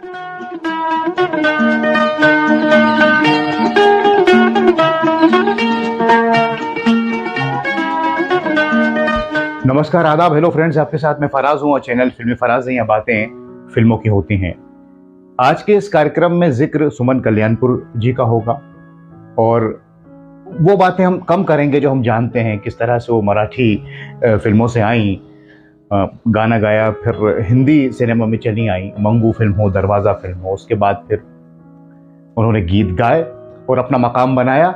नमस्कार, आदाब, hello friends. आपके साथ मैं फराज हूं और चैनल फिल्मी फराज हैं। यहाँ बातें फिल्मों की होती हैं। आज के इस कार्यक्रम में जिक्र सुमन कल्याणपुर जी का होगा और वो बातें हम कम करेंगे जो हम जानते हैं, किस तरह से वो मराठी फिल्मों से आई, गाना गाया, फिर हिंदी सिनेमा में चली आई, मंगू फिल्म हो, दरवाज़ा फिल्म हो, उसके बाद फिर उन्होंने गीत गाए और अपना मकाम बनाया।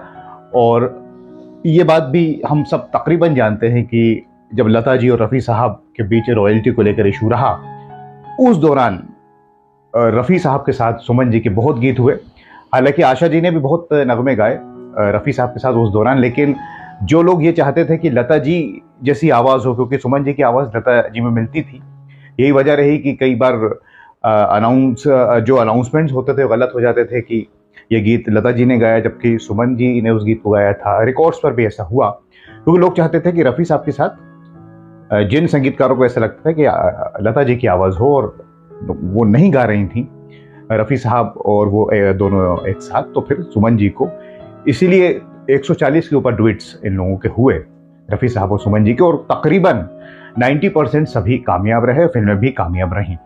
और ये बात भी हम सब तकरीबन जानते हैं कि जब लता जी और रफ़ी साहब के बीच रॉयल्टी को लेकर इशू रहा, उस दौरान रफ़ी साहब के साथ सुमन जी के बहुत गीत हुए। हालांकि आशा जी ने भी बहुत नगमे गाए रफ़ी साहब के साथ उस दौरान, लेकिन जो लोग ये चाहते थे कि लता जी जैसी आवाज़ हो, क्योंकि सुमन जी की आवाज़ लता जी में मिलती थी, यही वजह रही कि कई बार जो अनाउंसमेंट्स होते थे गलत हो जाते थे कि ये गीत लता जी ने गाया जबकि सुमन जी ने उस गीत को गाया था। रिकॉर्ड्स पर भी ऐसा हुआ क्योंकि लोग चाहते थे कि रफ़ी साहब के साथ जिन संगीतकारों को ऐसा लगता था कि लता जी की आवाज़ हो और वो नहीं गा रही थी रफ़ी साहब और वो दोनों एक साथ, तो फिर सुमन जी को, इसीलिए 140 के ऊपर डुएट्स इन लोगों के हुए, रफ़ी साहब और सुमन जी के, और तकरीबन 90% सभी कामयाब रहे, फिल्में भी कामयाब रहीं।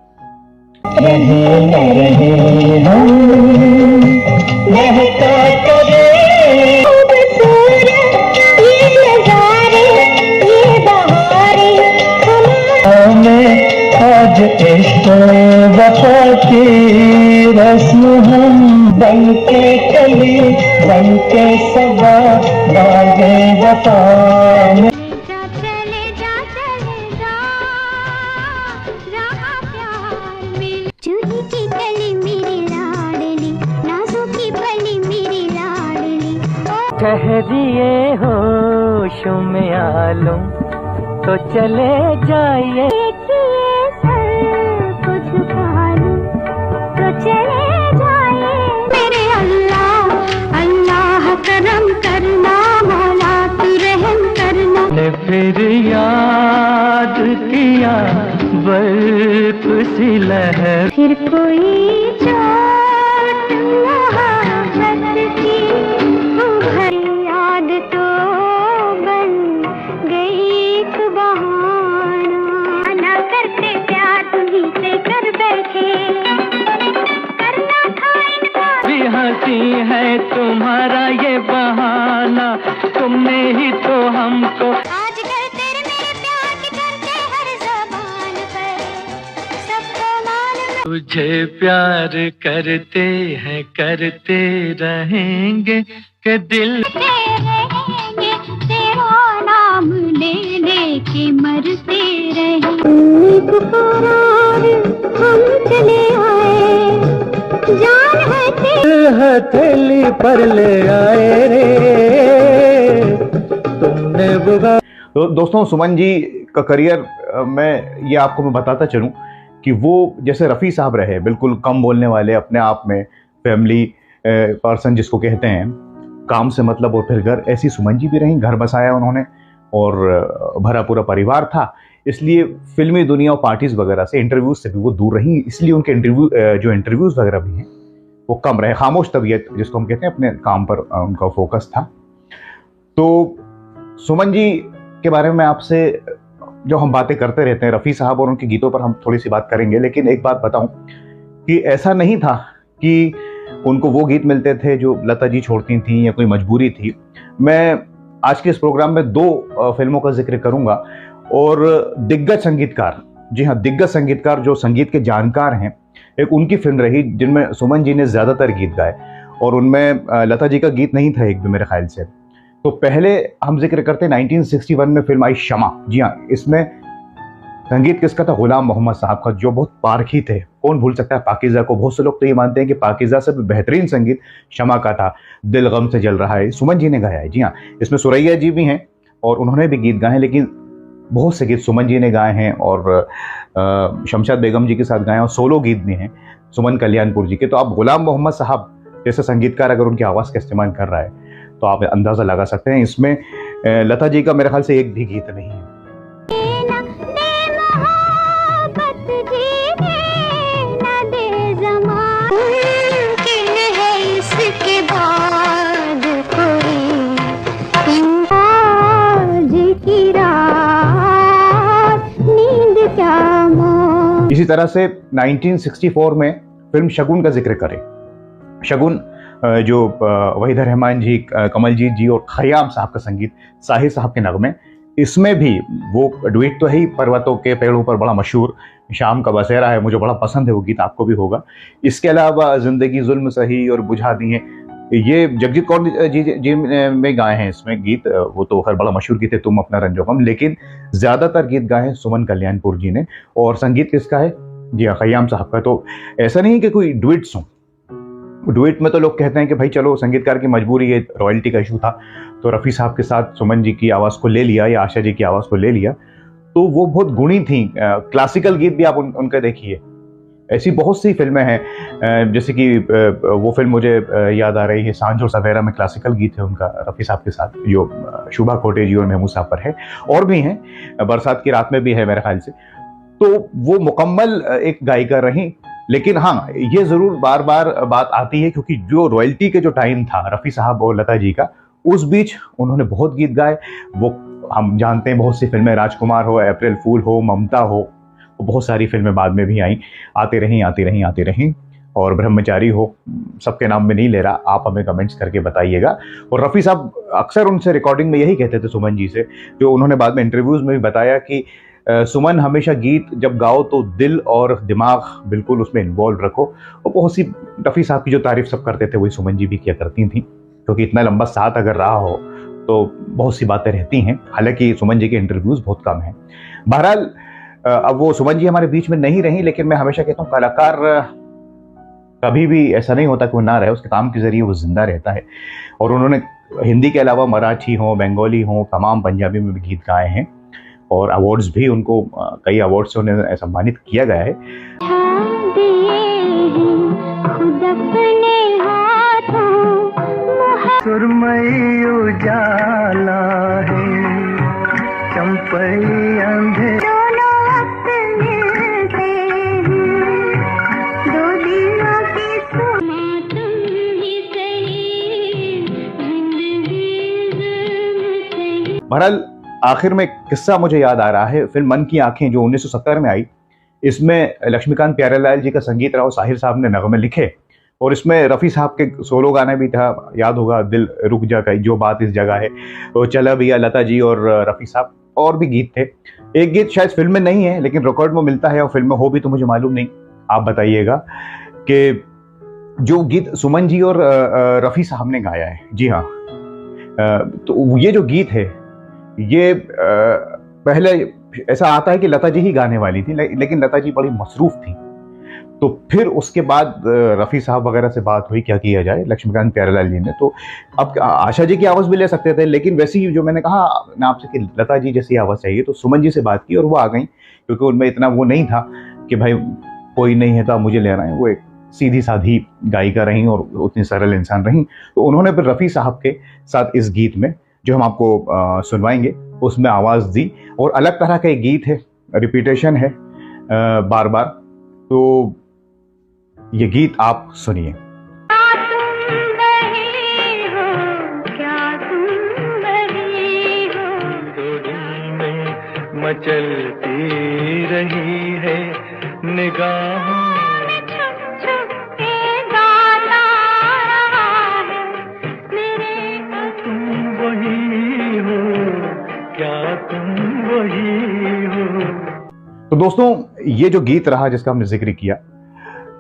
आज इश्क़ वफ़ा की रस्म हम बनके चली, बनके सबा बागे वफ़ा में। चले जा रहा प्यार में। चूही की कली मेरी लाडली, नाज़ों की भली मेरी लाडली। ठहरिए होश में आलूं तो चले जाइए, तो चले जाइए। मेरे अल्लाह अल्लाह करम करना, मौला तू रहम करना। ने फिर याद किया बर्फ सी लहर, फिर कोई चोट मोहब्बत की हर याद तो बन गई एक बहाना। ना करते प्यार तुम्हीं से कर बैठे, हंसी है तुम्हारा ये बहाना, तुमने ही तो हमको आजकल तेरे मेरे प्यार के करते हर ज़बान पर सबको मालूम। तुझे प्यार करते हैं, करते रहेंगे के दिल रहेंगे, तेरा नाम ले लेके मरते रहेंगे। पुकार हम चले आए, जान हथेली पर ले आए रे तुमने बुगा। तो दोस्तों, सुमन जी का करियर में ये आपको मैं बताता चलूं कि वो जैसे रफ़ी साहब रहे, बिल्कुल कम बोलने वाले, अपने आप में फैमिली पर्सन जिसको कहते हैं, काम से मतलब और फिर घर, ऐसी सुमन जी भी रहीं। घर बसाया उन्होंने और भरा पूरा परिवार था, इसलिए फिल्मी दुनिया और पार्टीज वगैरह से, इंटरव्यूज से भी वो दूर रही, इसलिए उनके इंटरव्यूज वगैरह भी हैं वो कम रहे। खामोश तबीयत जिसको हम कहते हैं, अपने काम पर उनका फोकस था। तो सुमन जी के बारे में आपसे जो हम बातें करते रहते हैं, रफ़ी साहब और उनके गीतों पर हम थोड़ी सी बात करेंगे, लेकिन एक बात बताऊं कि ऐसा नहीं था कि उनको वो गीत मिलते थे जो लता जी छोड़ती थी या कोई मजबूरी थी। मैं आज के इस प्रोग्राम में 2 फिल्मों का जिक्र करूंगा और दिग्गज संगीतकार, जी हाँ, दिग्गज संगीतकार जो संगीत के जानकार हैं, एक उनकी फिल्म रही जिनमें सुमन जी ने ज़्यादातर गीत गाए और उनमें लता जी का गीत नहीं था एक भी मेरे ख्याल से। तो पहले हम जिक्र करते हैं 1961 में फिल्म आई शमा। जी हाँ, इसमें संगीत किसका था? गुलाम मोहम्मद साहब का, जो बहुत पारखी थे। कौन भूल सकता है पाकीज़ा को? बहुत से लोग तो ये मानते हैं कि पाकीज़ा से भी बेहतरीन संगीत शमा का था। दिल गम से जल रहा है सुमन जी ने गाया है। जी हाँ, इसमें सुरैया जी भी हैं और उन्होंने भी गीत गाए हैं, लेकिन बहुत से गीत सुमन जी ने गाए हैं और शमशाद बेगम जी के साथ गाए हैं और सोलो गीत भी हैं सुमन कल्याणपुर जी के। तो आप गुलाम मोहम्मद साहब जैसे संगीतकार अगर उनकी आवाज़ का इस्तेमाल कर रहा है तो आप अंदाज़ा लगा सकते हैं इसमें लता जी का मेरे ख्याल से एक भी गीत नहीं है। दे जमा इसी तरह से 1964 में फिल्म शगुन का जिक्र करें। शगुन जो वहीदा रहमान जी, कमलजीत जी और खयाम साहब का संगीत, साहिर साहब के नगमे, इसमें भी वो डुएट तो है ही, पर्वतों के पेड़ों पर बड़ा मशहूर शाम का बसेरा है, मुझे बड़ा पसंद है वो गीत, आपको भी होगा। इसके अलावा जिंदगी जुल्म सही और बुझा दी है, ये जगजीत कौर जी में गाए हैं इसमें गीत, वो तो खैर बड़ा मशहूर गीत है, तुम अपना रंजो गम, लेकिन ज्यादातर गीत गाए हैं सुमन कल्याणपुर जी ने। और संगीत किसका है? जी हाँ, खयाम साहब का। तो ऐसा नहीं कि कोई डुएट्स हों, डुएट में तो लोग कहते हैं कि भाई चलो संगीतकार की मजबूरी है, रॉयल्टी का इशू था, तो रफ़ी साहब के साथ सुमन जी की आवाज़ को ले लिया या आशा जी की आवाज़ को ले लिया, तो वो बहुत गुणी थी। क्लासिकल गीत भी आप उनका देखिए, ऐसी बहुत सी फिल्में हैं, जैसे कि वो फिल्म मुझे याद आ रही है, सांझ और सवेरा में क्लासिकल गीत है उनका रफ़ी साहब के साथ, जो शुभा खोटे जी और महमूद साहब पर है, और भी हैं, बरसात की रात में भी है मेरे ख्याल से। तो वो मुकम्मल एक गायिका रही। लेकिन हाँ, ये जरूर बार बार बात आती है, क्योंकि जो रॉयल्टी के जो टाइम था रफ़ी साहब और लता जी का, उस बीच उन्होंने बहुत गीत गाए। वो हम जानते हैं, बहुत सी फिल्में, राजकुमार हो, अप्रैल फूल हो, ममता हो, बहुत सारी फिल्में बाद में भी आई, आती रहीं, और ब्रह्मचारी हो, सबके नाम में नहीं ले रहा, आप हमें कमेंट्स करके बताइएगा। और रफ़ी साहब अक्सर उनसे रिकॉर्डिंग में यही कहते थे सुमन जी से, जो उन्होंने बाद में इंटरव्यूज़ में भी बताया कि सुमन, हमेशा गीत जब गाओ तो दिल और दिमाग बिल्कुल उसमें इन्वॉल्व रखो। और बहुत सी रफ़ी साहब की जो तारीफ सब करते थे वही सुमन जी भी किया करती थी, क्योंकि इतना लंबा साथ अगर रहा हो तो बहुत सी बातें रहती हैं। हालांकि सुमन जी के इंटरव्यूज़ बहुत कम हैं। बहरहाल अब वो सुमन जी हमारे बीच में नहीं रही, लेकिन मैं हमेशा कहता हूँ कलाकार कभी भी ऐसा नहीं होता कि वो ना रहे, उसके काम के जरिए वो जिंदा रहता है। और उन्होंने हिंदी के अलावा मराठी हो, बंगाली हो, तमाम पंजाबी में भी गीत गाए हैं, और अवार्ड्स भी उनको कई अवार्ड से उन्हें सम्मानित किया गया है। सुरमई उजाला है, चंपई अंधेरा, दोनों वक्त मिलते हैं, दो दिलों की सुना तुम ही सही, जिंदगी जुल्म सही। बहरहाल आखिर में किस्सा मुझे याद आ रहा है, फिल्म मन की आंखें जो 1970 में आई, इसमें लक्ष्मीकांत प्यारेलाल जी का संगीत रहा, साहिर साहब ने नगमे लिखे, और इसमें रफ़ी साहब के सोलो गाना भी था, याद होगा, दिल रुक जा का जो बात इस जगह है, वो चला भैया, लता जी और रफ़ी साहब, और भी गीत थे। एक गीत शायद फिल्म में नहीं है लेकिन रिकॉर्ड में मिलता है, और फिल्म में हो भी तो मुझे मालूम नहीं, आप बताइएगा, कि जो गीत सुमन जी और रफ़ी साहब ने गाया है। जी हाँ, तो ये जो गीत है, ये पहले ऐसा आता है कि लता जी ही गाने वाली थी, लेकिन लता जी बड़ी मसरूफ थी, तो फिर उसके बाद रफ़ी साहब वगैरह से बात हुई क्या किया जाए, लक्ष्मीकांत प्यारेलाल जी ने, तो अब आशा जी की आवाज़ भी ले सकते थे, लेकिन वैसे ही जो मैंने कहा ना आपसे कि लता जी जैसी आवाज़ चाहिए, तो सुमन जी से बात की और वो आ गई, क्योंकि उनमें इतना वो नहीं था कि भाई कोई नहीं है तो आप मुझे ले रहे हैं, वो एक सीधी साधी गायिका रहीं और उतनी सरल इंसान रहीं। तो उन्होंने फिर रफ़ी साहब के साथ इस गीत में, जो हम आपको सुनवाएंगे, उसमें आवाज़ दी, और अलग तरह का एक गीत है, रिपीटेशन है बार बार, तो ये गीत आप सुनिए। मचलती रही है निगाहों में, छुप छुप के गाता रहा है मेरे, तुम वही हो, क्या तुम वही हो। तो दोस्तों, ये जो गीत रहा जिसका हमने जिक्र किया,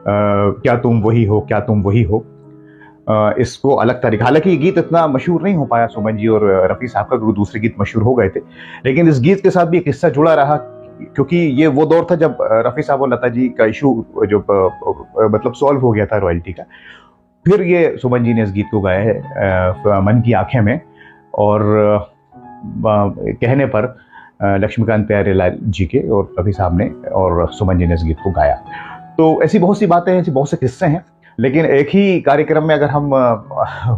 क्या तुम वही हो, क्या तुम वही हो, इसको अलग तरीका, हालांकि ये गीत इतना मशहूर नहीं हो पाया सुमन जी और रफ़ी साहब का, क्योंकि दूसरे गीत मशहूर हो गए थे, लेकिन इस गीत के साथ भी एक किस्सा जुड़ा रहा, क्योंकि ये वो दौर था जब रफ़ी साहब और लता जी का इशू जो मतलब सॉल्व हो गया था रॉयल्टी का। फिर ये सुमन जी ने इस गीत को गाया है मन की आंखें में, और कहने पर लक्ष्मीकांत प्यारेलाल जी के और रफ़ी साहब ने और सुमन जी ने इस गीत को गाया। तो ऐसी बहुत सी बातें हैं, ऐसी बहुत से किस्से हैं, लेकिन एक ही कार्यक्रम में अगर हम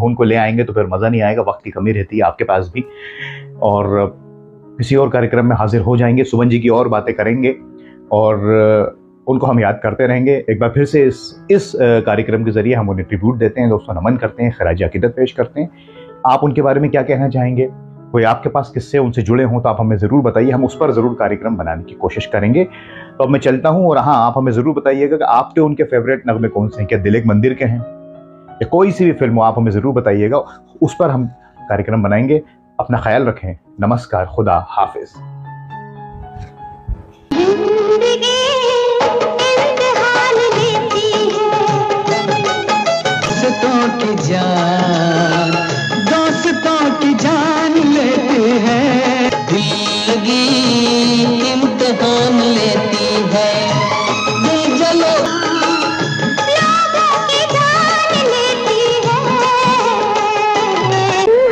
उनको ले आएंगे तो फिर मज़ा नहीं आएगा, वक्त की कमी रहती है आपके पास भी, और किसी और कार्यक्रम में हाजिर हो जाएंगे, सुमन जी की और बातें करेंगे और उनको हम याद करते रहेंगे। एक बार फिर से इस कार्यक्रम के जरिए हम उन्हें ट्रिब्यूट देते हैं, दोस्तों नमन करते हैं, खराज अकीदत पेश करते हैं। आप उनके बारे में क्या कहना चाहेंगे, कोई आपके पास किस्से उनसे जुड़े हों तो आप हमें ज़रूर बताइए, हम उस पर ज़रूर कार्यक्रम बनाने की कोशिश करेंगे। तो अब मैं चलता हूँ, और हाँ, आप हमें ज़रूर बताइएगा कि आपके उनके फेवरेट नगमे कौन से हैं। क्या दिल एक मंदिर के हैं, या कोई सी भी फिल्म हो, आप हमें ज़रूर बताइएगा, उस पर हम कार्यक्रम बनाएंगे। अपना ख्याल रखें। नमस्कार, खुदा हाफिज़। दोस्तों की जान लेते हैं, जिंदगी इम्तिहान लेती है, दिल जलो लोगों की जान लेती है,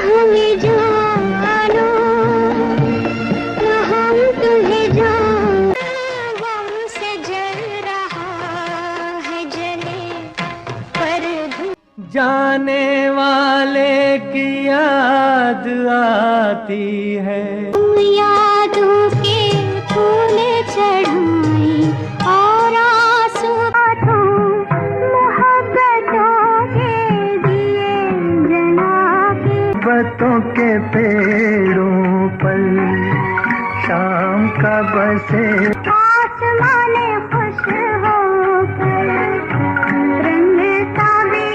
हमें जानो हम तुम्हें जान, गम से जल रहा है जले पर जाने वाले की याद आती है, यादों के फूल चढ़ाए और आंसू आंखों मोहब्बतों के दिए जला के, मोहब्बतों के पेड़ों पर शाम का बसे आसमान खुश होकर रंगता भी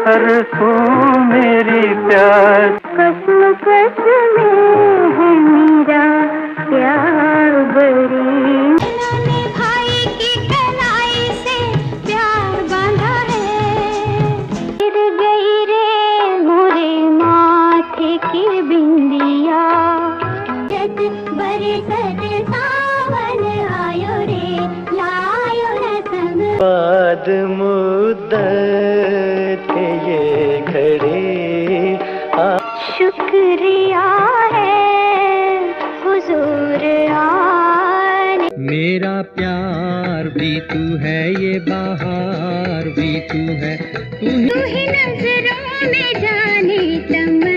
हर सू मेरी प्यार, कसम कसम है मेरा प्यार बड़ी, भाई की कलाई से प्यार बांधा है, गिर गई रे मोरे माथे की बिंदिया, जग बरे सद सावन आयो रे लायो न संग, बाद मुद्दत ये घड़ी, शुक्रिया है हुजूर आने, मेरा प्यार भी तू है, ये बहार भी तू है, तू ही नजरों में जाने चमन।